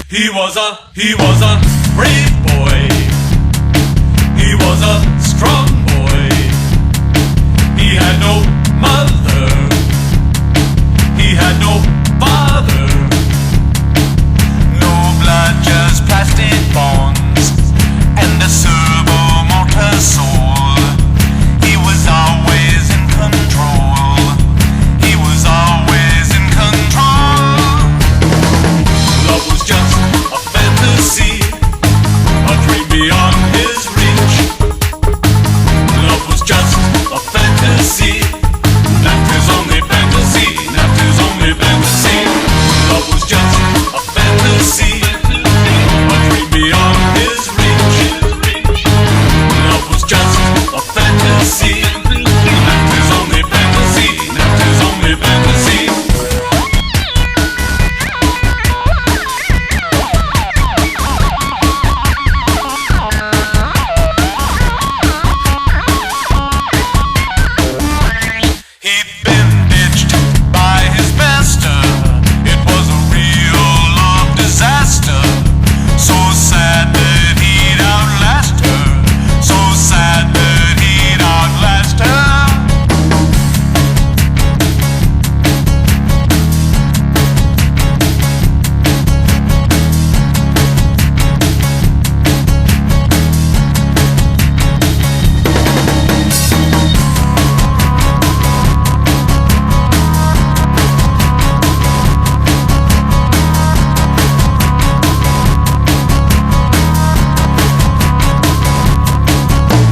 He was a brave boy. He was a strong boy. He had no mother. He had no father. No blood, just plastic bonds and a servo motor soul. He was always in control. He was always in control. Love was just a fantasy, a dream beyond his reach. Love was just a fantasy. That is only fantasy. That is only fantasy. Love was just a fantasy, a dream beyond his reach. Love was just a fantasy. That is only fantasy. That is only fantasy. He'd been ditched by his master. It was a real love disaster. So sad that he'd outlast her. So sad that he'd outlast her.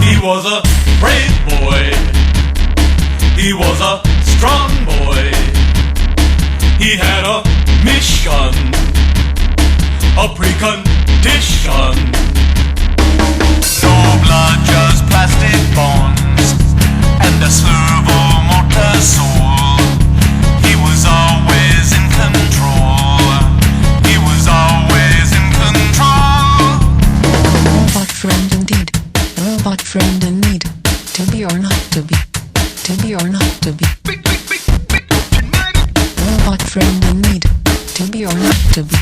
He was a brave boy. He was a strong boy. He had a mission, a precondition. No blood, just plastic bonds and a servo motor soul. He was always in control. He was always in control. Robot friend indeed. Robot friend in need. To be or not to be. To be or not to be. Robot friend in need. To be or not to be.